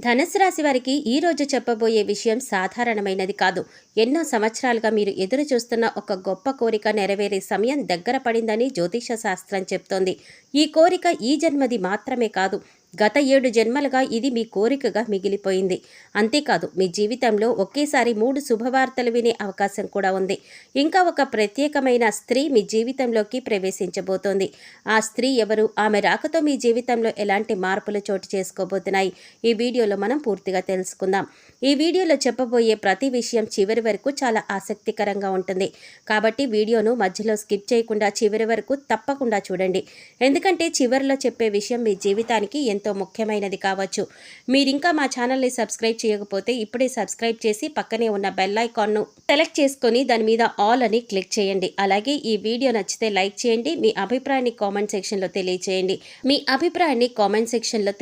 ధనుసు రాశి వారికి ఈ రోజు చెప్పబోయే విషయం సాధారణమైనది కాదు. ఎన్నో సంవత్సరాలుగా మీరు ఎదురు చూస్తున్న ఒక గొప్ప కోరిక నెరవేరే సమయం దగ్గర పడిందని జ్యోతిష శాస్త్రం చెప్తోంది. ఈ కోరిక ఈ జన్మది మాత్రమే కాదు, గత 7 జన్మలుగా ఇది మీ కోరికగా మిగిలిపోయింది. అంతేకాదు, మీ జీవితంలో ఒకేసారి 3 శుభవార్తలు వినే అవకాశం కూడా ఉంది. ఇంకా ఒక ప్రత్యేకమైన స్త్రీ మీ జీవితంలోకి ప్రవేశించబోతోంది. ఆ స్త్రీ ఎవరు, ఆమె రాకతో మీ జీవితంలో ఎలాంటి మార్పులు చోటు చేసుకోబోతున్నాయి, ఈ వీడియోలో మనం పూర్తిగా తెలుసుకుందాం. ఈ వీడియోలో చెప్పబోయే ప్రతి విషయం చివరి వరకు చాలా ఆసక్తికరంగా ఉంటుంది. కాబట్టి వీడియోను మధ్యలో స్కిప్ చేయకుండా చివరి వరకు తప్పకుండా చూడండి. ఎందుకంటే చివరిలో చెప్పే విషయం మీ జీవితానికి ఎంతో ముఖ్యమైనది కావచ్చు. మీరింకా మా ఛానల్ని సబ్స్క్రైబ్ చేయకపోతే ఇప్పుడే సబ్స్క్రైబ్ చేసి పక్కనే ఉన్న బెల్ ఐకాన్ను సెలెక్ట్ చేసుకొని దాని మీద ఆల్ అని క్లిక్ చేయండి. అలాగే ఈ వీడియో నచ్చితే లైక్ చేయండి. మీ అభిప్రాయాన్ని కామెంట్ సెక్షన్లో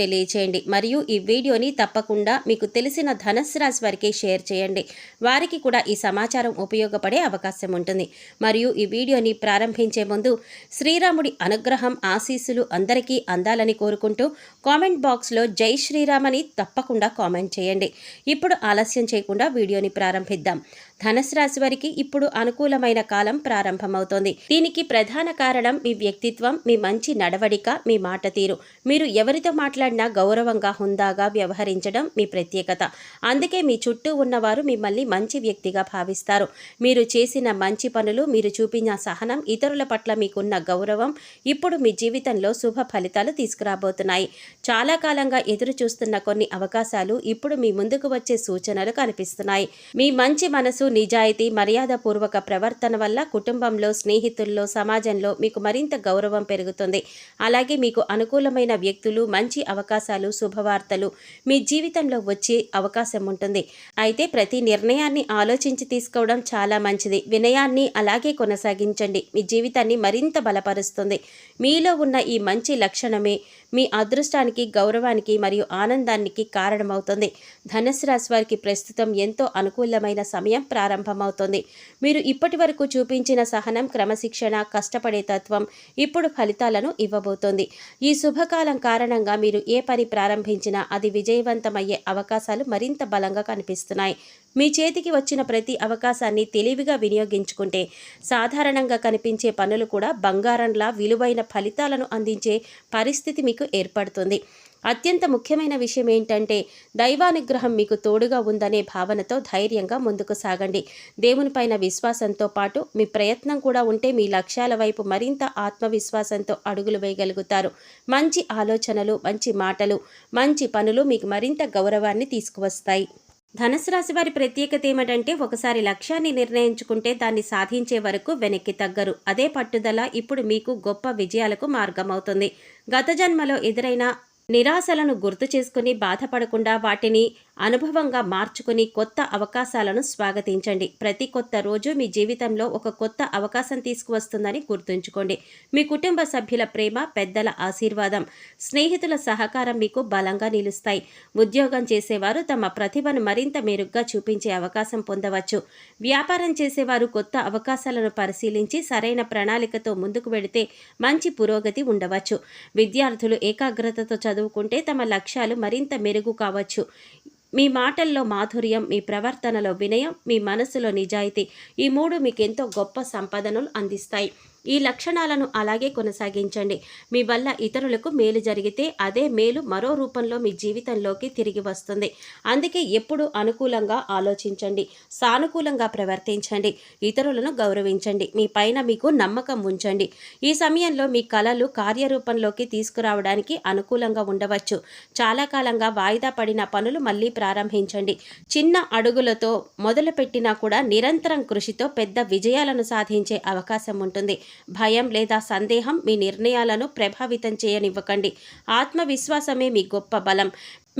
తెలియచేయండి. మరియు ఈ వీడియోని తప్పకుండా మీకు తెలిసిన ధనుస్సు రాశి వారికి షేర్ చేయండి. వారికి కూడా ఈ సమాచారం ఉపయోగపడే అవకాశం ఉంటుంది. మరియు ఈ వీడియోని ప్రారంభించే ముందు శ్రీరాముడి అనుగ్రహం, ఆశీస్సులు అందరికీ అందాలని కోరుకుంటూ కామెంట్ బాక్స్లో జై శ్రీరామ్ అని తప్పకుండా కామెంట్ చేయండి. ఇప్పుడు ఆలస్యం చేయకుండా వీడియోని ప్రారంభిద్దాం. ధనుసు రాశి వారికి ఇప్పుడు అనుకూలమైన కాలం ప్రారంభమవుతోంది. దీనికి ప్రధాన కారణం మీ వ్యక్తిత్వం, మీ మంచి నడవడిక, మీ మాట తీరు. మీరు ఎవరితో మాట్లాడినా గౌరవంగా, హుందాగా వ్యవహరించడం మీ ప్రత్యేకత. అందుకే మీ చుట్టూ ఉన్నవారు మిమ్మల్ని మంచి వ్యక్తిగా భావిస్తారు. మీరు చేసిన మంచి పనులు, మీరు చూపిన సహనం, ఇతరుల పట్ల మీకున్న గౌరవం ఇప్పుడు మీ జీవితంలో శుభ ఫలితాలు తీసుకురాబోతున్నాయి. చాలా కాలంగా ఎదురు చూస్తున్న కొన్ని అవకాశాలు ఇప్పుడు మీ ముందుకు వచ్చే సూచనలు కనిపిస్తున్నాయి. మీ మంచి మనసు, నిజాయితీ, మర్యాదపూర్వక ప్రవర్తన వల్ల కుటుంబంలో, స్నేహితుల్లో, సమాజంలో మీకు మరింత గౌరవం పెరుగుతుంది. అలాగే మీకు అనుకూలమైన వ్యక్తులు, మంచి అవకాశాలు, శుభవార్తలు మీ జీవితంలో వచ్చే అవకాశం ఉంటుంది. అయితే ప్రతి నిర్ణయాన్ని ఆలోచించి తీసుకోవడం చాలా మంచిది. వినయాన్ని అలాగే కొనసాగించండి. మీ జీవితాన్ని మరింత బలపరుస్తుంది. మీలో ఉన్న ఈ మంచి లక్షణమే మీ అదృష్టానికి, గౌరవానికి మరియు ఆనందానికి కారణమవుతుంది. ధనుసు రాశి వారికి ప్రస్తుతం ఎంతో అనుకూలమైన సమయం ప్రారంభమవుతుంది. మీరు ఇప్పటి వరకు చూపించిన సహనం, క్రమశిక్షణ, కష్టపడే తత్వం ఇప్పుడు ఫలితాలను ఇవ్వబోతోంది. ఈ శుభకాలం కారణంగా మీరు ఏ పని ప్రారంభించినా అది విజయవంతమయ్యే అవకాశాలు మరింత బలంగా కనిపిస్తున్నాయి. మీ చేతికి వచ్చిన ప్రతి అవకాశాన్ని తెలివిగా వినియోగించుకుంటే సాధారణంగా కనిపించే పనులు కూడా బంగారంలా విలువైన ఫలితాలను అందించే పరిస్థితి మీకు ఏర్పడుతుంది. అత్యంత ముఖ్యమైన విషయం ఏంటంటే దైవానుగ్రహం మీకు తోడుగా ఉందనే భావనతో ధైర్యంగా ముందుకు సాగండి. దేవునిపైన విశ్వాసంతో పాటు మీ ప్రయత్నం కూడా ఉంటే మీ లక్ష్యాల వైపు మరింత ఆత్మవిశ్వాసంతో అడుగులు వేయగలుగుతారు. మంచి ఆలోచనలు, మంచి మాటలు, మంచి పనులు మీకు మరింత గౌరవాన్ని తీసుకువస్తాయి. ధనుసు రాశి వారి ప్రత్యేకత ఏమిటంటే ఒకసారి లక్ష్యాన్ని నిర్ణయించుకుంటే దాన్ని సాధించే వరకు వెనక్కి తగ్గరు. అదే పట్టుదల ఇప్పుడు మీకు గొప్ప విజయాలకు మార్గమవుతుంది. గత జన్మలో ఎదురైన నిరాశలను గుర్తు చేసుకుని బాధపడకుండా వాటిని అనుభవంగా మార్చుకుని కొత్త అవకాశాలను స్వాగతించండి. ప్రతి కొత్త రోజు మీ జీవితంలో ఒక కొత్త అవకాశం తీసుకువస్తుందని గుర్తుంచుకోండి. మీ కుటుంబ సభ్యుల ప్రేమ, పెద్దల ఆశీర్వాదం, స్నేహితుల సహకారం మీకు బలంగా నిలుస్తాయి. ఉద్యోగం చేసేవారు తమ ప్రతిభను మరింత మెరుగ్గా చూపించే అవకాశం పొందవచ్చు. వ్యాపారం చేసేవారు కొత్త అవకాశాలను పరిశీలించి సరైన ప్రణాళికతో ముందుకు వెళితే మంచి పురోగతి ఉండవచ్చు. విద్యార్థులు ఏకాగ్రతతో చదువుకుంటే తమ లక్ష్యాలు మరింత మెరుగు కావచ్చు. మీ మాటల్లో మాధుర్యం, మీ ప్రవర్తనలో వినయం, మీ మనసులో నిజాయితీ, ఈ 3 మీకెంతో గొప్ప సంపదను అందిస్తాయి. ఈ లక్షణాలను అలాగే కొనసాగించండి. మీ వల్ల ఇతరులకు మేలు జరిగితే అదే మేలు మరో రూపంలో మీ జీవితంలోకి తిరిగి వస్తుంది. అందుకే ఎప్పుడూ అనుకూలంగా ఆలోచించండి, సానుకూలంగా ప్రవర్తించండి, ఇతరులను గౌరవించండి, మీ పైన మీకు నమ్మకం ఉంచండి. ఈ సమయంలో మీ కలలు కార్యరూపంలోకి తీసుకురావడానికి అనుకూలంగా ఉండవచ్చు. చాలా కాలంగా వాయిదా పడిన పనులు మళ్ళీ ప్రారంభించండి. చిన్న అడుగులతో మొదలుపెట్టినా కూడా నిరంతరం కృషితో పెద్ద విజయాలను సాధించే అవకాశం ఉంటుంది. భయం లేదా సందేహం మీ నిర్ణయాలను ప్రభావితం చేయనివ్వకండి. ఆత్మవిశ్వాసమే మీ గొప్ప బలం.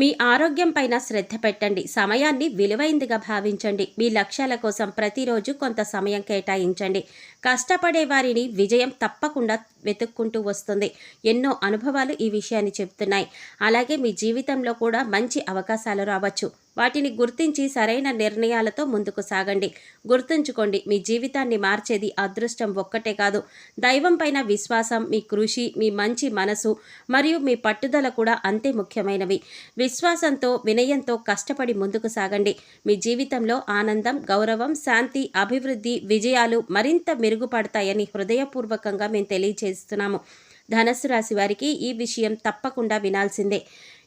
మీ ఆరోగ్యం పైన శ్రద్ధ పెట్టండి. సమయాన్ని విలువైందిగా భావించండి. మీ లక్ష్యాల కోసం ప్రతిరోజు కొంత సమయం కేటాయించండి. కష్టపడే వారిని విజయం తప్పకుండా వెతుక్కుంటూ వస్తుంది. ఎన్నో అనుభవాలు ఈ విషయాన్ని చెప్తున్నాయి. అలాగే మీ జీవితంలో కూడా మంచి అవకాశాలు రావచ్చు. వాటిని గుర్తించి సరైన నిర్ణయాలతో ముందుకు సాగండి. గుర్తుంచుకోండి, మీ జీవితాన్ని మార్చేది అదృష్టం ఒక్కటే కాదు, దైవం పైన విశ్వాసం, మీ కృషి, మీ మంచి మనసు మరియు మీ పట్టుదల కూడా అంతే ముఖ్యమైనవి. విశ్వాసంతో, వినయంతో కష్టపడి ముందుకు సాగండి. మీ జీవితంలో ఆనందం, గౌరవం, శాంతి, అభివృద్ధి, విజయాలు మరింత మెరుగుపడతాయని హృదయపూర్వకంగా మేము తెలియజేస్తున్నాము. ధనస్సు రాశి వారికి ఈ విషయం తప్పకుండా వినాల్సిందే.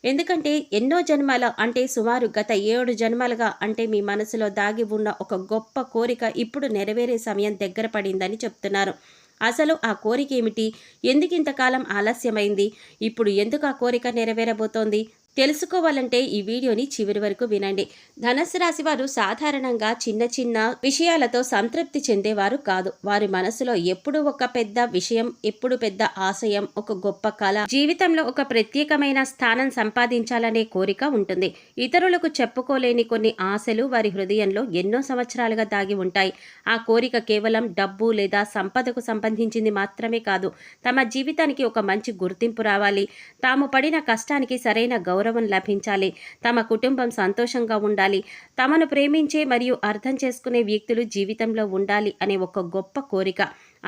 ఎందుకంటే ఎన్నో జన్మల అంటే సుమారు గత 7 జన్మలుగా అంటే మీ మనసులో దాగి ఉన్న ఒక గొప్ప కోరిక ఇప్పుడు నెరవేరే సమయం దగ్గర పడిందని చెప్తున్నారు. అసలు ఆ కోరిక ఏమిటి? ఎందుకు ఇంతకాలం ఆలస్యమైంది? ఇప్పుడు ఎందుకు ఆ కోరిక నెరవేరబోతోంది? తెలుసుకోవాలంటే ఈ వీడియోని చివరి వరకు వినండి. ధనస్సు రాశి వారు సాధారణంగా చిన్న చిన్న విషయాలతో సంతృప్తి చెందేవారు కాదు. వారి మనసులో ఎప్పుడు ఒక పెద్ద విషయం, ఎప్పుడు పెద్ద ఆశయం, ఒక గొప్ప కళ, జీవితంలో ఒక ప్రత్యేకమైన స్థానం సంపాదించాలనే కోరిక ఉంటుంది. ఇతరులకు చెప్పుకోలేని కొన్ని ఆశలు వారి హృదయంలో ఎన్నో సంవత్సరాలుగా దాగి ఉంటాయి. ఆ కోరిక కేవలం డబ్బు లేదా సంపదకు సంబంధించింది మాత్రమే కాదు. తమ జీవితానికి ఒక మంచి గుర్తింపు రావాలి, తాము పడిన కష్టానికి సరైన గౌరవం లభించాలి, తమ కుటుంబం సంతోషంగా ఉండాలి, తమను ప్రేమించే మరియు అర్థం చేసుకునే వ్యక్తులు జీవితంలో ఉండాలి అనే ఒక గొప్ప కోరిక.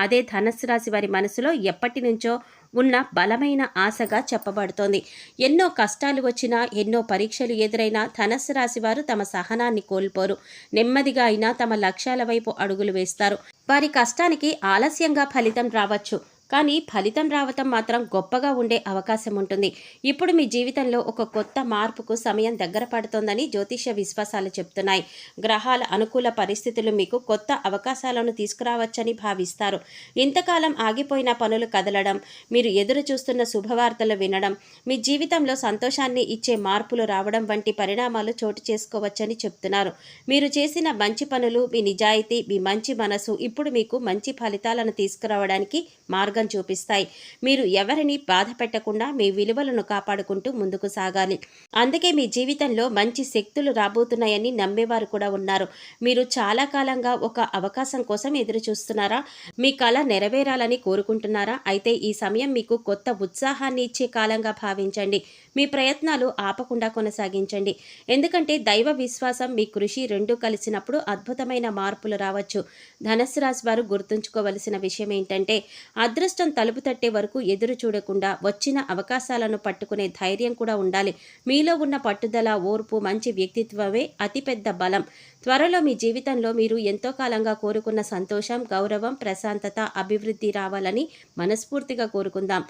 అదే ధనస్సు రాశి వారి మనసులో ఎప్పటి నుంచో ఉన్న బలమైన ఆశగా చెప్పబడుతోంది. ఎన్నో కష్టాలు వచ్చినా, ఎన్నో పరీక్షలు ఎదురైనా ధనస్సు రాశి వారు తమ సహనాన్ని కోల్పోరు. నెమ్మదిగా అయినా తమ లక్ష్యాల వైపు అడుగులు వేస్తారు. వారి కష్టానికి ఆలస్యంగా ఫలితం రావచ్చు, కానీ ఫలితం రావటం మాత్రం గొప్పగా ఉండే అవకాశం ఉంటుంది. ఇప్పుడు మీ జీవితంలో ఒక కొత్త మార్పుకు సమయం దగ్గర పడుతోందని జ్యోతిష్య విశ్వాసాలు చెప్తున్నాయి. గ్రహాల అనుకూల పరిస్థితులు మీకు కొత్త అవకాశాలను తీసుకురావచ్చని భావిస్తారు. ఇంతకాలం ఆగిపోయిన పనులు కదలడం, మీరు ఎదురు చూస్తున్న శుభవార్తలు వినడం, మీ జీవితంలో సంతోషాన్ని ఇచ్చే మార్పులు రావడం వంటి పరిణామాలు చోటు చేసుకోవచ్చని చెప్తున్నారు. మీరు చేసిన మంచి పనులు, మీ నిజాయితీ, మీ మంచి మనసు ఇప్పుడు మీకు మంచి ఫలితాలను తీసుకురావడానికి మార్గం చూపిస్తాయి. మీరు ఎవరిని బాధ పెట్టకుండా మీ విలువలను కాపాడుకుంటూ ముందుకు సాగాలి. అందుకే మీ జీవితంలో మంచి శక్తులు రాబోతున్నాయని నమ్మేవారు కూడా ఉన్నారు. మీరు చాలా కాలంగా ఒక అవకాశం కోసం ఎదురు చూస్తున్నారా? మీ కళ నెరవేరాలని కోరుకుంటున్నారా? అయితే ఈ సమయం మీకు కొత్త ఉత్సాహాన్ని ఇచ్చే కాలంగా భావించండి. మీ ప్రయత్నాలు ఆపకుండా కొనసాగించండి. ఎందుకంటే దైవ విశ్వాసం, మీ కృషి రెండూ కలిసినప్పుడు అద్భుతమైన మార్పులు రావచ్చు. ధనస్సు రాశి వారు గుర్తుంచుకోవలసిన విషయం ఏంటంటే, అదృష్టం తలుపు తట్టే వరకు ఎదురు చూడకుండా వచ్చిన అవకాశాలను పట్టుకునే ధైర్యం కూడా ఉండాలి. మీలో ఉన్న పట్టుదల, ఓర్పు, మంచి వ్యక్తిత్వమే అతిపెద్ద బలం. త్వరలో మీ జీవితంలో మీరు ఎంతో కాలంగా కోరుకున్న సంతోషం, గౌరవం, ప్రశాంతత, అభివృద్ధి రావాలని మనస్ఫూర్తిగా కోరుకుందాం.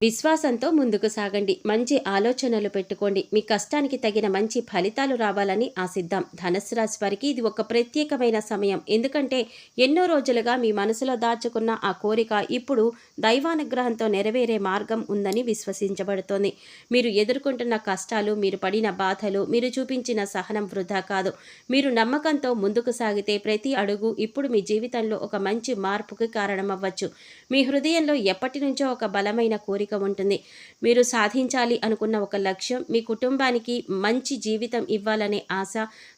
విశ్వాసంతో ముందుకు సాగండి. మంచి ఆలోచనలు పెట్టుకోండి. మీ కష్టానికి తగిన మంచి ఫలితాలు రావాలని ఆశిద్దాం. ధనస్సు రాశి వారికి ఇది ఒక ప్రత్యేకమైన సమయం. ఎందుకంటే ఎన్నో రోజులుగా మీ మనసులో దాచుకున్న ఆ కోరిక ఇప్పుడు దైవానుగ్రహంతో నెరవేరే మార్గం ఉందని విశ్వసించబడుతోంది. మీరు ఎదుర్కొంటున్న కష్టాలు, మీరు పడిన బాధలు, మీరు చూపించిన సహనం వృధా కాదు. మీరు నమ్మకంతో ముందుకు సాగితే ప్రతి అడుగు ఇప్పుడు మీ జీవితంలో ఒక మంచి మార్పుకి కారణమవ్వచ్చు. మీ హృదయంలో ఎప్పటి నుంచో ఒక బలమైన కోరిక ఉంటుంది. మీరు సాధించాలి అనుకున్న ఒక లక్ష్యం, మీ కుటుంబానికి మంచి జీవితం ఇవ్వాలనే ఆశ,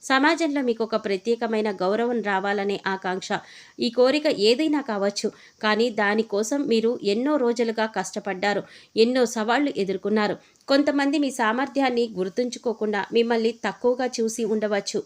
సమాజంలో మీకు ఒక ప్రత్యేకమైన గౌరవం రావాలనే ఆకాంక్ష. ఈ కోరిక ఏదైనా కావచ్చు, కానీ దానికోసం మీరు ఎన్నో రోజులుగా కష్టపడ్డారు, ఎన్నో సవాళ్లు ఎదుర్కొన్నారు. కొంతమంది మీ సామర్థ్యాన్ని గుర్తుంచుకోకుండా మిమ్మల్ని తక్కువగా చూసి ఉండవచ్చు.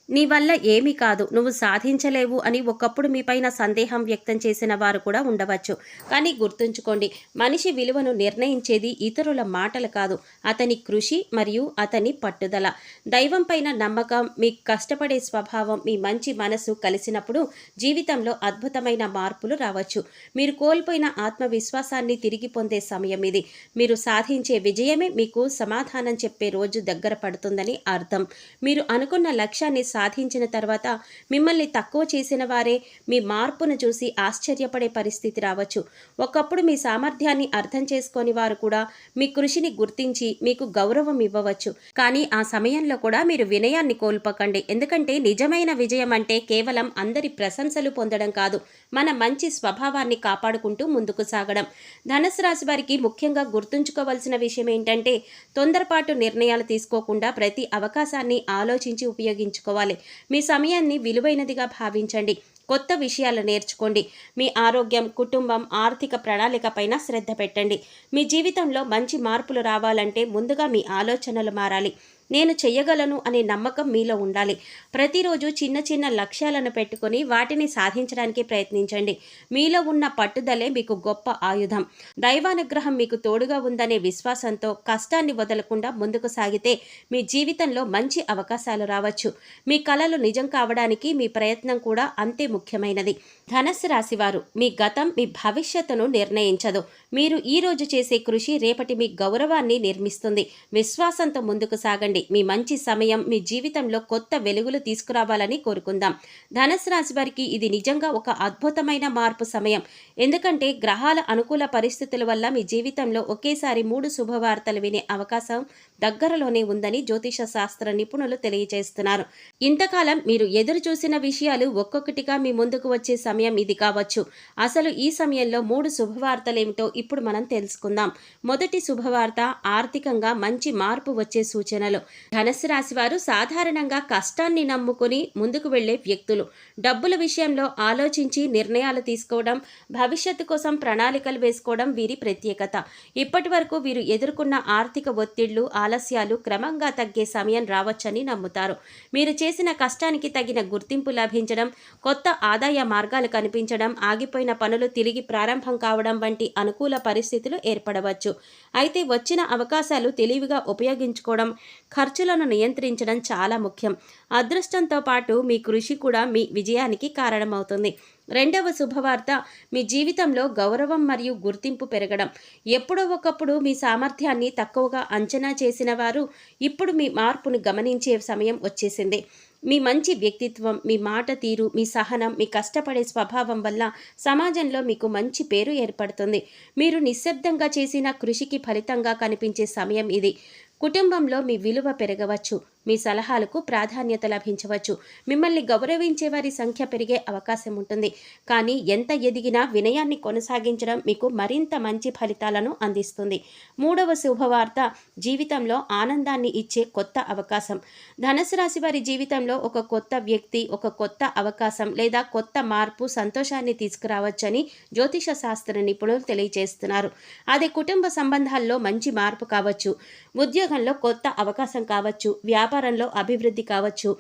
నీ వల్ల ఏమీ కాదు, నువ్వు సాధించలేవు అని ఒకప్పుడు మీపైన సందేహం వ్యక్తం చేసిన వారు కూడా ఉండవచ్చు. కానీ గుర్తుంచుకోండి, మనిషి విలువను నిర్ణయించేది ఇతరుల మాటలు కాదు, అతని కృషి మరియు అతని పట్టుదల. దైవం పైన నమ్మకం, మీ కష్టపడే స్వభావం, మీ మంచి మనసు కలిసినప్పుడు జీవితంలో అద్భుతమైన మార్పులు రావచ్చు. మీరు కోల్పోయిన ఆత్మవిశ్వాసాన్ని తిరిగి పొందే సమయం ఇది. మీరు సాధించే విజయమే మీకు సమాధానం చెప్పే రోజు దగ్గర పడుతుందని అర్థం. మీరు అనుకున్న లక్ష్యాన్ని సాధించిన తర్వాత మిమ్మల్ని తక్కువ చేసిన వారే మీ మార్పును చూసి ఆశ్చర్యపడే పరిస్థితి రావచ్చు. ఒకప్పుడు మీ సామర్థ్యాన్ని అర్థం చేసుకొని వారు కూడా మీ కృషిని గుర్తించి మీకు గౌరవం ఇవ్వవచ్చు. కానీ ఆ సమయంలో కూడా మీరు వినయాన్ని కోల్పోకండి. ఎందుకంటే నిజమైన విజయం అంటే కేవలం అందరి ప్రశంసలు పొందడం కాదు, మన మంచి స్వభావాన్ని కాపాడుకుంటూ ముందుకు సాగడం. ధనుసు రాశి వారికి ముఖ్యంగా గుర్తుంచుకోవాల్సిన విషయం ఏంటంటే, తొందరపాటు నిర్ణయాలు తీసుకోకుండా ప్రతి అవకాశాన్ని ఆలోచించి ఉపయోగించుకోవాలి. మీ సమయాన్ని విలువైనదిగా భావించండి. కొత్త విషయాలు నేర్చుకోండి. మీ ఆరోగ్యం, కుటుంబం, ఆర్థిక ప్రణాళిక పైన శ్రద్ధ పెట్టండి. మీ జీవితంలో మంచి మార్పులు రావాలంటే ముందుగా మీ ఆలోచనలు మారాలి. నేను చెయ్యగలను అనే నమ్మకం మీలో ఉండాలి. ప్రతిరోజు చిన్న చిన్న లక్ష్యాలను పెట్టుకొని వాటిని సాధించడానికి ప్రయత్నించండి. మీలో ఉన్న పట్టుదలే మీకు గొప్ప ఆయుధం. దైవానుగ్రహం మీకు తోడుగా ఉందనే విశ్వాసంతో కష్టాన్ని వదలకుండా ముందుకు సాగితే మీ జీవితంలో మంచి అవకాశాలు రావచ్చు. మీ కలలు నిజం కావడానికి మీ ప్రయత్నం కూడా అంతే ముఖ్యమైనది. ధనుస్సు రాశివారు, మీ గతం మీ భవిష్యత్తును నిర్ణయించదు. మీరు ఈ రోజు చేసే కృషి రేపటి మీ గౌరవాన్ని నిర్మిస్తుంది. విశ్వాసంతో ముందుకు సాగండి. మీ మంచి సమయం మీ జీవితంలో కొత్త వెలుగులు తీసుకురావాలని కోరుకుందాం. ధనుస్సు రాశి వారికి ఇది నిజంగా ఒక అద్భుతమైన మార్పు సమయం. ఎందుకంటే గ్రహాల అనుకూల పరిస్థితుల వల్ల మీ జీవితంలో ఒకేసారి 3 శుభవార్తలు వినే అవకాశం దగ్గరలోనే ఉందని జ్యోతిష శాస్త్ర నిపుణులు తెలియజేస్తున్నారు. ఇంతకాలం మీరు ఎదురు చూసిన విషయాలు ఒక్కొక్కటిగా మీ ముందుకు వచ్చే సమయం ఇది కావచ్చు. అసలు ఈ సమయంలో 3 శుభవార్తలేమిటో ఇప్పుడు మనం తెలుసుకుందాం. మొదటి శుభవార్త, ఆర్థికంగా మంచి మార్పు వచ్చే సూచనలు. ధనుస్సు రాశి వారు సాధారణంగా కష్టాన్ని నమ్ముకుని ముందుకు వెళ్లే వ్యక్తులు. డబ్బుల విషయంలో ఆలోచించి నిర్ణయాలు తీసుకోవడం, భవిష్యత్తు కోసం ప్రణాళికలు వేసుకోవడం వీరి ప్రత్యేకత. ఇప్పటి వరకు వీరు ఎదుర్కొన్న ఆర్థిక ఒత్తిళ్లు, ఆలస్యాలు క్రమంగా తగ్గే సమయం రావచ్చని నమ్ముతారు. మీరు చేసిన కష్టానికి తగిన గుర్తింపు లభించడం, కొత్త ఆదాయ మార్గాలు కనిపించడం, ఆగిపోయిన పనులు తిరిగి ప్రారంభం కావడం వంటి అనుకూల పరిస్థితులు ఏర్పడవచ్చు. అయితే వచ్చిన అవకాశాలు తెలివిగా ఉపయోగించుకోవడం, ఖర్చులను నియంత్రించడం చాలా ముఖ్యం. అదృష్టంతో పాటు మీ కృషి కూడా మీ విజయానికి కారణమవుతుంది. రెండవ శుభవార్త, మీ జీవితంలో గౌరవం మరియు గుర్తింపు పెరగడం. ఎప్పుడో ఒకప్పుడు మీ సామర్థ్యాన్ని తక్కువగా అంచనా చేసిన వారు ఇప్పుడు మీ మార్పును గమనించే సమయం వచ్చేసింది. మీ మంచి వ్యక్తిత్వం, మీ మాట తీరు, మీ సహనం, మీ కష్టపడే స్వభావం వల్ల సమాజంలో మీకు మంచి పేరు ఏర్పడుతుంది. మీరు నిశ్శబ్దంగా చేసిన కృషికి ఫలితంగా కనిపించే సమయం ఇది. కుటుంబంలో మీ విలువ పెరగవచ్చు. మీ సలహాలకు ప్రాధాన్యత లభించవచ్చు. మిమ్మల్ని గౌరవించే వారి సంఖ్య పెరిగే అవకాశం ఉంటుంది. కానీ ఎంత ఎదిగినా వినయాన్ని కొనసాగించడం మీకు మరింత మంచి ఫలితాలను అందిస్తుంది. మూడవ శుభవార్త, జీవితంలో ఆనందాన్ని ఇచ్చే కొత్త అవకాశం. ధనుస్సు రాశి వారి జీవితంలో ఒక కొత్త వ్యక్తి, ఒక కొత్త అవకాశం లేదా కొత్త మార్పు సంతోషాన్ని తీసుకురావచ్చని జ్యోతిష శాస్త్ర నిపుణులు తెలియజేస్తున్నారు. అది కుటుంబ సంబంధాల్లో మంచి మార్పు కావచ్చు, ఉద్యోగంలో కొత్త అవకాశం కావచ్చు, వ్యాపారంలో అభివృద్ధి కావచ్చు,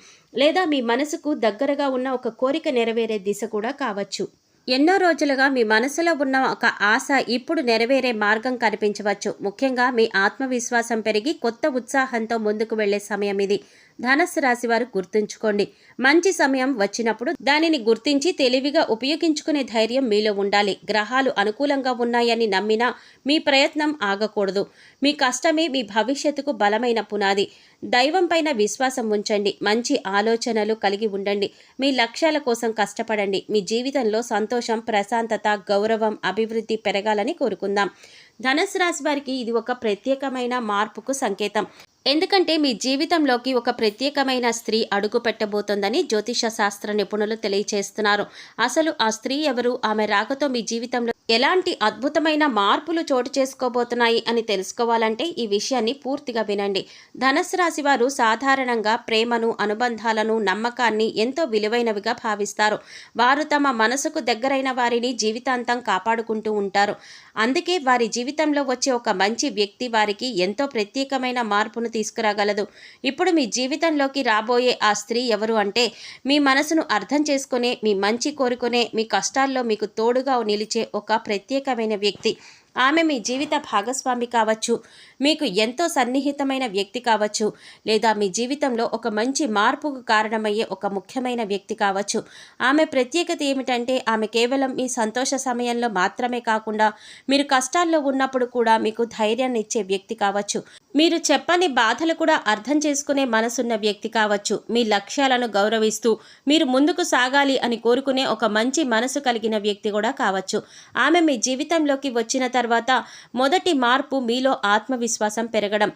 లేదా మీ మనసుకు దగ్గరగా ఉన్న ఒక కోరిక నెరవేరే దిశ కూడా కావచ్చు. ఎన్నో రోజులుగా మీ మనసులో ఉన్న ఒక ఆశ ఇప్పుడు నెరవేరే మార్గం కనిపించవచ్చు. ముఖ్యంగా మీ ఆత్మవిశ్వాసం పెరిగి కొత్త ఉత్సాహంతో ముందుకు వెళ్లే సమయం ఇది. ధనుస్సు రాశి వారు గుర్తుంచుకోండి, మంచి సమయం వచ్చినప్పుడు దానిని గుర్తించి తెలివిగా ఉపయోగించుకునే ధైర్యం మీలో ఉండాలి. గ్రహాలు అనుకూలంగా ఉన్నాయని నమ్మినా మీ ప్రయత్నం ఆగకూడదు. మీ కష్టమే మీ భవిష్యత్తుకు బలమైన పునాది. దైవం పైన విశ్వాసం ఉంచండి. మంచి ఆలోచనలు కలిగి ఉండండి. మీ లక్ష్యాల కోసం కష్టపడండి. మీ జీవితంలో సంతోషం, ప్రశాంతత, గౌరవం, అభివృద్ధి పెరగాలని కోరుకుందాం. ధనుస్సు రాశి వారికి ఇది ఒక ప్రత్యేకమైన మార్పుకు సంకేతం. ఎందుకంటే మీ జీవితంలోకి ఒక ప్రత్యేకమైన స్త్రీ అడుగు పెట్టబోతోందని జ్యోతిష శాస్త్ర నిపుణులు తెలియజేస్తున్నారు. అసలు ఆ స్త్రీ ఎవరు? ఆమె రాకతో మీ జీవితంలో ఎలాంటి అద్భుతమైన మార్పులు చోటు చేసుకోబోతున్నాయి అని తెలుసుకోవాలంటే ఈ విషయాన్ని పూర్తిగా వినండి. ధనుస్సు రాశి వారు సాధారణంగా ప్రేమను, అనుబంధాలను, నమ్మకాన్ని ఎంతో విలువైనవిగా భావిస్తారు. వారు తమ మనసుకు దగ్గరైన వారిని జీవితాంతం కాపాడుకుంటూ ఉంటారు. అందుకే వారి జీవితంలో వచ్చే ఒక మంచి వ్యక్తి వారికి ఎంతో ప్రత్యేకమైన మార్పును తీసుకురాగలదు. ఇప్పుడు మీ జీవితంలోకి రాబోయే ఆ స్త్రీ ఎవరు అంటే, మీ మనసును అర్థం చేసుకునే, మీ మంచి కోరుకునే, మీ కష్టాల్లో మీకు తోడుగా నిలిచే ఒక ప్రత్యేకమైన వ్యక్తి. ఆమె మీ జీవిత భాగస్వామి కావచ్చు, మీకు ఎంతో సన్నిహితమైన వ్యక్తి కావచ్చు, లేదా మీ జీవితంలో ఒక మంచి మార్పుకు కారణమయ్యే ఒక ముఖ్యమైన వ్యక్తి కావచ్చు. ఆమె ప్రత్యేకత ఏమిటంటే, ఆమె కేవలం మీ సంతోష సమయంలో మాత్రమే కాకుండా మీరు కష్టాల్లో ఉన్నప్పుడు కూడా మీకు ధైర్యాన్ని ఇచ్చే వ్యక్తి కావచ్చు. మీరు చెప్పని బాధలు కూడా అర్థం చేసుకునే మనసున్న వ్యక్తి కావచ్చు. మీ లక్ష్యాలను గౌరవిస్తూ మీరు ముందుకు సాగాలి అని కోరుకునే ఒక మంచి మనసు కలిగిన వ్యక్తి కూడా కావచ్చు. ఆమె మీ జీవితంలోకి వచ్చిన తర్వాత మొదటి మార్పు మీలో ఆత్మవిశ్వాసం పెరగడం.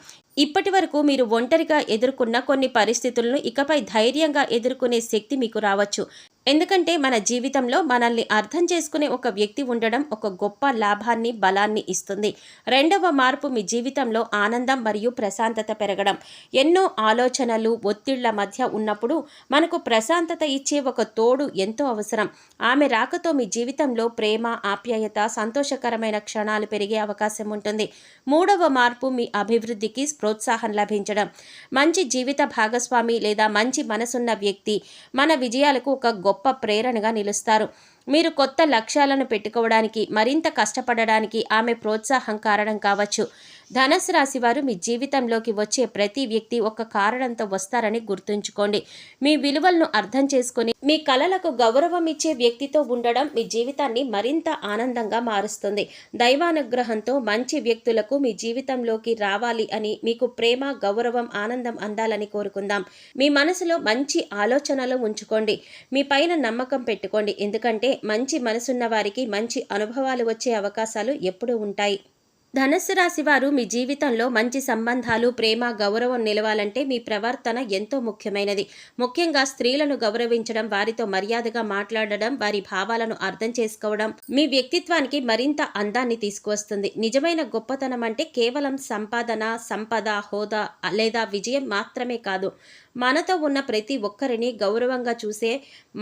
ఇప్పటి వరకు మీరు ఒంటరిగా ఎదుర్కొన్న కొన్ని పరిస్థితులను ఇకపై ధైర్యంగా ఎదుర్కొనే శక్తి మీకు రావచ్చు. ఎందుకంటే మన జీవితంలో మనల్ని అర్థం చేసుకునే ఒక వ్యక్తి ఉండడం ఒక గొప్ప లాభాన్ని, బలాన్ని ఇస్తుంది. రెండవ మార్పు మీ జీవితంలో ఆనందం మరియు ప్రశాంతత పెరగడం. ఎన్నో ఆలోచనలు, ఒత్తిళ్ల మధ్య ఉన్నప్పుడు మనకు ప్రశాంతత ఇచ్చే ఒక తోడు ఎంతో అవసరం. ఆమె రాకతో మీ జీవితంలో ప్రేమ, ఆప్యాయత, సంతోషకరమైన క్షణాలు పెరిగే అవకాశం ఉంటుంది. మూడవ మార్పు మీ అభివృద్ధికి ప్రోత్సాహం లభించడం. మంచి జీవిత భాగస్వామి లేదా మంచి మనసున్న వ్యక్తి మన విజయాలకు ఒక గొప్ప ప్రేరణగా నిలుస్తారు. మీరు కొత్త లక్ష్యాలను పెట్టుకోవడానికి, మరింత కష్టపడడానికి ఆమె ప్రోత్సాహం కారణం కావచ్చు. ధనుస్సు రాశి వారు మీ జీవితంలోకి వచ్చే ప్రతి వ్యక్తి ఒక కారణంతో వస్తారని గుర్తుంచుకోండి. మీ విలువలను అర్థం చేసుకుని మీ కలలకు గౌరవం ఇచ్చే వ్యక్తితో ఉండడం మీ జీవితాన్ని మరింత ఆనందంగా మారుస్తుంది. దైవానుగ్రహంతో మంచి వ్యక్తులకు మీ జీవితంలోకి రావాలి అని, మీకు ప్రేమ, గౌరవం, ఆనందం అందాలని కోరుకుందాం. మీ మనసులో మంచి ఆలోచనలు ఉంచుకోండి. మీ పైన నమ్మకం పెట్టుకోండి. ఎందుకంటే మంచి మనసున్న వారికి మంచి అనుభవాలు వచ్చే అవకాశాలు ఎప్పుడూ ఉంటాయి. ధనుస్సు రాశి వారు మీ జీవితంలో మంచి సంబంధాలు, ప్రేమ, గౌరవం నిలవాలంటే మీ ప్రవర్తన ఎంతో ముఖ్యమైనది. ముఖ్యంగా స్త్రీలను గౌరవించడం, వారితో మర్యాదగా మాట్లాడడం, వారి భావాలను అర్థం చేసుకోవడం మీ వ్యక్తిత్వానికి మరింత అందాన్ని తీసుకువస్తుంది. నిజమైన గొప్పతనం అంటే కేవలం సంపద, హోదా లేదా విజయం మాత్రమే కాదు. మనతో ఉన్న ప్రతి ఒక్కరిని గౌరవంగా చూసే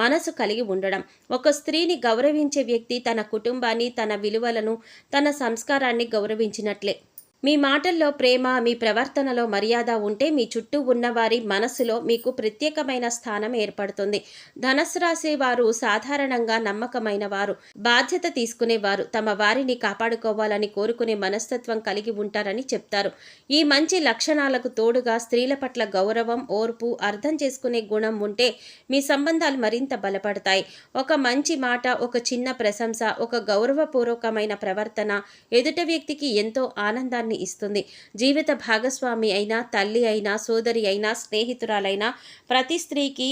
మనసు కలిగి ఉండడం. ఒక స్త్రీని గౌరవించే వ్యక్తి తన కుటుంబాన్ని, తన విలువలను, తన సంస్కారాన్ని గౌరవించినట్లే. మీ మాటల్లో ప్రేమ, మీ ప్రవర్తనలో మర్యాద ఉంటే మీ చుట్టూ ఉన్నవారి మనసులో మీకు ప్రత్యేకమైన స్థానం ఏర్పడుతుంది. ధనుస్సు రాశి వారు సాధారణంగా నమ్మకమైన వారు, బాధ్యత తీసుకునేవారు, తమ వారిని కాపాడుకోవాలని కోరుకునే మనస్తత్వం కలిగి ఉంటారని చెప్తారు. ఈ మంచి లక్షణాలకు తోడుగా స్త్రీల పట్ల గౌరవం, ఓర్పు, అర్థం చేసుకునే గుణం ఉంటే మీ సంబంధాలు మరింత బలపడతాయి. ఒక మంచి మాట, ఒక చిన్న ప్రశంస, ఒక గౌరవపూర్వకమైన ప్రవర్తన ఎదుటి వ్యక్తికి ఎంతో ఆనందాన్ని ఇస్తుంది. జీవిత భాగస్వామి అయినా, తల్లి అయినా, సోదరి అయినా, స్నేహితురాలైనా ప్రతి స్త్రీకి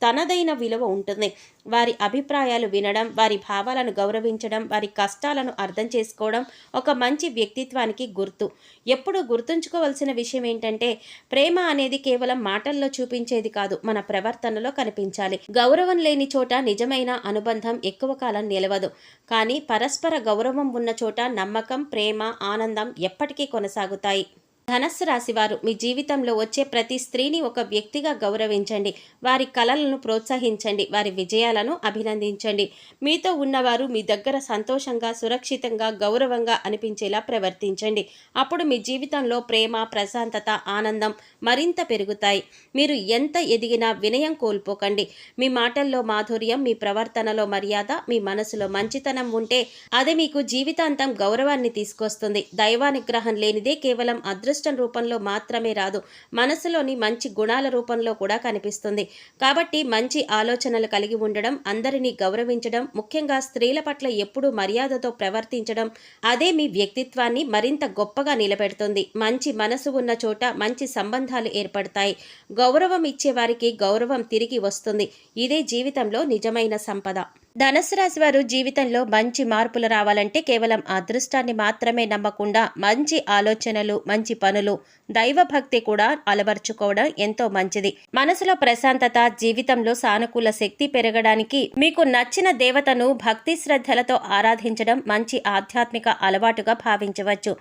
తనదైన విలువ ఉంటుంది. వారి అభిప్రాయాలు వినడం, వారి భావాలను గౌరవించడం, వారి కష్టాలను అర్థం చేసుకోవడం ఒక మంచి వ్యక్తిత్వానికి గుర్తు. ఎప్పుడు గుర్తుంచుకోవాల్సిన విషయం ఏంటంటే ప్రేమ అనేది కేవలం మాటల్లో చూపించేది కాదు, మన ప్రవర్తనలో కనిపించాలి. గౌరవం లేని చోట నిజమైన అనుబంధం ఎక్కువ కాలం నిలవదు. కానీ పరస్పర గౌరవం ఉన్న చోట నమ్మకం, ప్రేమ, ఆనందం ఎప్పటికీ కొనసాగుతాయి. ధనుస్సు రాశివారు మీ జీవితంలో వచ్చే ప్రతి స్త్రీని ఒక వ్యక్తిగా గౌరవించండి. వారి కలలను ప్రోత్సహించండి. వారి విజయాలను అభినందించండి. మీతో ఉన్నవారు మీ దగ్గర సంతోషంగా, సురక్షితంగా, గౌరవంగా అనిపించేలా ప్రవర్తించండి. అప్పుడు మీ జీవితంలో ప్రేమ, ప్రశాంతత, ఆనందం మరింత పెరుగుతాయి. మీరు ఎంత ఎదిగినా వినయం కోల్పోకండి. మీ మాటల్లో మాధుర్యం, మీ ప్రవర్తనలో మర్యాద, మీ మనసులో మంచితనం ఉంటే అది మీకు జీవితాంతం గౌరవాన్ని తీసుకొస్తుంది. దైవానుగ్రహం లేనిదే కేవలం అదృష్టం రూపంలో మాత్రమే రాదు, మనసులోని మంచి గుణాల రూపంలో కూడా కనిపిస్తుంది. కాబట్టి మంచి ఆలోచనలు కలిగి ఉండడం, అందరినీ గౌరవించడం, ముఖ్యంగా స్త్రీల పట్ల ఎప్పుడూ మర్యాదతో ప్రవర్తించడం అదే మీ వ్యక్తిత్వాన్ని మరింత గొప్పగా నిలబెడుతుంది. మంచి మనసు ఉన్న చోట మంచి సంబంధాలు ఏర్పడతాయి. గౌరవం ఇచ్చే వారికి గౌరవం తిరిగి వస్తుంది. ఇదే జీవితంలో నిజమైన సంపద. ధనుస్సు రాశి వారు జీవితంలో మంచి మార్పులు రావాలంటే కేవలం అదృష్టాన్ని మాత్రమే నమ్మకుండా మంచి ఆలోచనలు, మంచి పనులు, దైవభక్తి కూడా అలవర్చుకోవడం ఎంతో మంచిది. మనసులో ప్రశాంతత, జీవితంలో సానుకూల శక్తి పెరగడానికి మీకు నచ్చిన దేవతను భక్తి శ్రద్ధలతో ఆరాధించడం మంచి ఆధ్యాత్మిక అలవాటుగా భావించవచ్చు.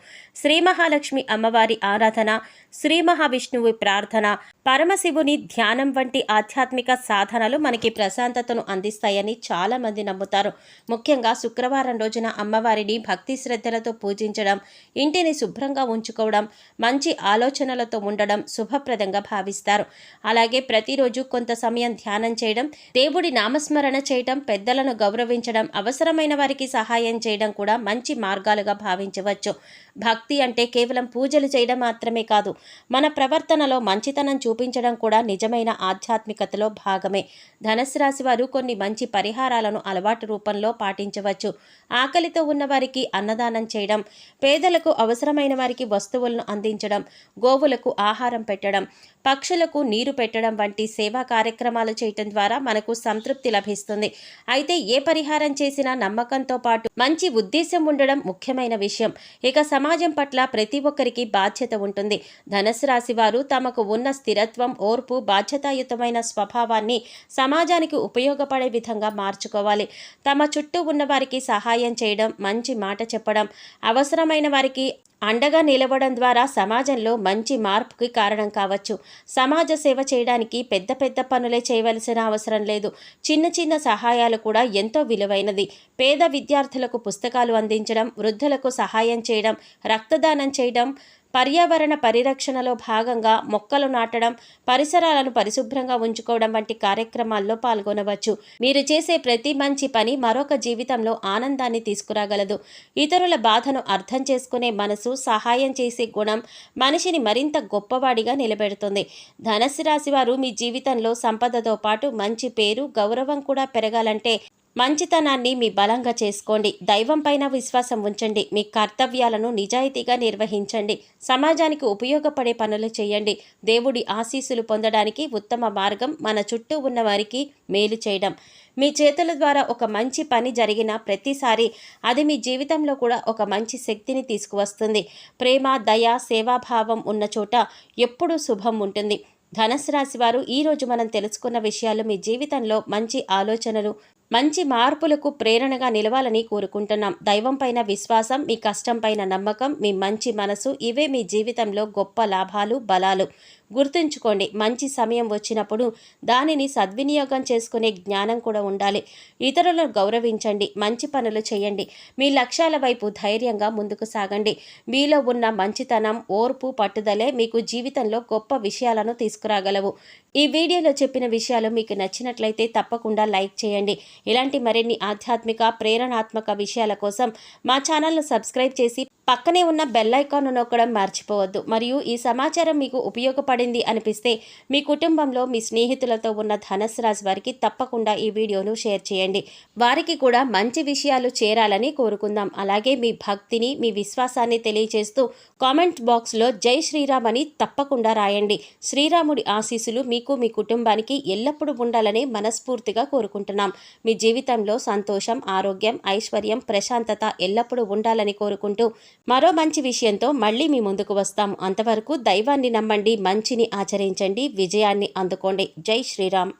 శ్రీ మహాలక్ష్మి అమ్మవారి ఆరాధన, శ్రీ మహావిష్ణువు ప్రార్థన, పరమశివుని ధ్యానం వంటి ఆధ్యాత్మిక సాధనలు మనకి ప్రశాంతతను అందిస్తాయని చాలా మంది నమ్ముతారు. ముఖ్యంగా శుక్రవారం రోజున అమ్మవారిని భక్తి శ్రద్ధలతో పూజించడం, ఇంటిని శుభ్రంగా ఉంచుకోవడం, మంచి ఆలోచనలతో ఉండడం శుభప్రదంగా భావిస్తారు. అలాగే ప్రతిరోజు కొంత సమయం ధ్యానం చేయడం, దేవుడి నామస్మరణ చేయడం, పెద్దలను గౌరవించడం, అవసరమైన వారికి సహాయం చేయడం కూడా మంచి మార్గాలుగా భావించవచ్చు. భక్తి అంటే కేవలం పూజలు చేయడం మాత్రమే కాదు, మన ప్రవర్తనలో మంచితనం చూపించడం కూడా నిజమైన ఆధ్యాత్మికతలో భాగమే. ధనుస్సు రాశి వారు కొన్ని మంచి పరిహారాలను విషయాలను అలవాటు రూపంలో పాటించవచ్చు. ఆకలితో ఉన్న వారికి అన్నదానం చేయడం, పేదలకు అవసరమైన వారికి వస్తువులను అందించడం, గోవులకు ఆహారం పెట్టడం, పక్షులకు నీరు పెట్టడం వంటి సేవా కార్యక్రమాలు చేయటం ద్వారా మనకు సంతృప్తి లభిస్తుంది. అయితే ఏ పరిహారం చేసినా నమ్మకంతో పాటు మంచి ఉద్దేశం ఉండడం ముఖ్యమైన విషయం. ఇక సమాజం పట్ల ప్రతి ఒక్కరికి బాధ్యత ఉంటుంది. ధనుస్సు రాశి వారు తమకు ఉన్న స్థిరత్వం, ఓర్పు, బాధ్యతాయుతమైన స్వభావాన్ని సమాజానికి ఉపయోగపడే విధంగా మార్చుకోవాలి. తమ చుట్టూ ఉన్న వారికి సహాయం చేయడం, మంచి మాట చెప్పడం, అవసరమైన వారికి అండగా నిలవడం ద్వారా సమాజంలో మంచి మార్పుకి కారణం కావచ్చు. సమాజ సేవ చేయడానికి పెద్ద పెద్ద పనులే చేయవలసిన అవసరం లేదు. చిన్న చిన్న సహాయాలు కూడా ఎంతో విలువైనది. పేద విద్యార్థులకు పుస్తకాలు అందించడం, వృద్ధులకు సహాయం చేయడం, రక్తదానం చేయడం, పర్యావరణ పరిరక్షణలో భాగంగా మొక్కలు నాటడం, పరిసరాలను పరిశుభ్రంగా ఉంచుకోవడం వంటి కార్యక్రమాల్లో పాల్గొనవచ్చు. మీరు చేసే ప్రతి మంచి పని మరొక జీవితంలో ఆనందాన్ని తీసుకురాగలదు. ఇతరుల బాధను అర్థం చేసుకునే మనసు, సహాయం చేసే గుణం మనిషిని మరింత గొప్పవాడిగా నిలబెడుతుంది. ధనుస్సు రాశి వారు మీ జీవితంలో సంపదతో పాటు మంచి పేరు, గౌరవం కూడా పెరగాలంటే మంచితనాన్ని మీ బలంగా చేసుకోండి. దైవం పైన విశ్వాసం ఉంచండి. మీ కర్తవ్యాలను నిజాయితీగా నిర్వహించండి. సమాజానికి ఉపయోగపడే పనులు చేయండి. దేవుడి ఆశీస్సులు పొందడానికి ఉత్తమ మార్గం మన చుట్టూ ఉన్న వారికి మేలు చేయడం. మీ చేతుల ద్వారా ఒక మంచి పని జరిగిన ప్రతిసారి అది మీ జీవితంలో కూడా ఒక మంచి శక్తిని తీసుకువస్తుంది. ప్రేమ, దయ, సేవాభావం ఉన్న చోట ఎప్పుడూ శుభం ఉంటుంది. ధనుస్సు రాశి వారు ఈరోజు మనం తెలుసుకున్న విషయాలు మీ జీవితంలో మంచి ఆలోచనలు, మంచి మార్పులకు ప్రేరణగా నిలవాలని కోరుకుంటున్నాం. దైవం పైన విశ్వాసం, మీ కష్టం పైన నమ్మకం, మీ మంచి మనసు ఇవే మీ జీవితంలో గొప్ప లాభాలు, బలాలు. గుర్తుంచుకోండి, మంచి సమయం వచ్చినప్పుడు దానిని సద్వినియోగం చేసుకునే జ్ఞానం కూడా ఉండాలి. ఇతరులను గౌరవించండి, మంచి పనులు చేయండి. మీ లక్ష్యాల వైపు ధైర్యంగా ముందుకు సాగండి. మీలో ఉన్న మంచితనం, ఓర్పు, పట్టుదలే మీకు జీవితంలో గొప్ప విషయాలను తీసుకురాగలవు. ఈ వీడియోలో చెప్పిన విషయాలు మీకు నచ్చినట్లయితే తప్పకుండా లైక్ చేయండి. ఇలాంటి మరిన్ని ఆధ్యాత్మిక, ప్రేరణాత్మక విషయాల కోసం మా ఛానల్ను సబ్స్క్రైబ్ చేసి పక్కనే ఉన్న బెల్ ఐకాన్ను నొక్కడం మర్చిపోవద్దు. మరియు ఈ సమాచారం మీకు ఉపయోగపడింది అనిపిస్తే మీ కుటుంబంలో మీ స్నేహితులతో ఉన్న ధనుస్సు రాశి వారికి తప్పకుండా ఈ వీడియోను షేర్ చేయండి. వారికి కూడా మంచి విషయాలు చేరాలని కోరుకుందాం. అలాగే మీ భక్తిని, మీ విశ్వాసాన్ని తెలియజేస్తూ కామెంట్ బాక్స్లో జై శ్రీరామ్ అని తప్పకుండా రాయండి. శ్రీరాముడి ఆశీస్సులు మీకు, మీ కుటుంబానికి ఎల్లప్పుడూ ఉండాలని మనస్ఫూర్తిగా కోరుకుంటున్నాం. మీ జీవితంలో సంతోషం, ఆరోగ్యం, ఐశ్వర్యం, ప్రశాంతత ఎల్లప్పుడూ ఉండాలని కోరుకుంటూ మరో మంచి విషయంతో మళ్ళీ మీ ముందుకు వస్తాం. అంతవరకు దైవాన్ని నమ్మండి, మంచిని ఆచరించండి, విజయాన్ని అందుకోండి. జై శ్రీరామ్.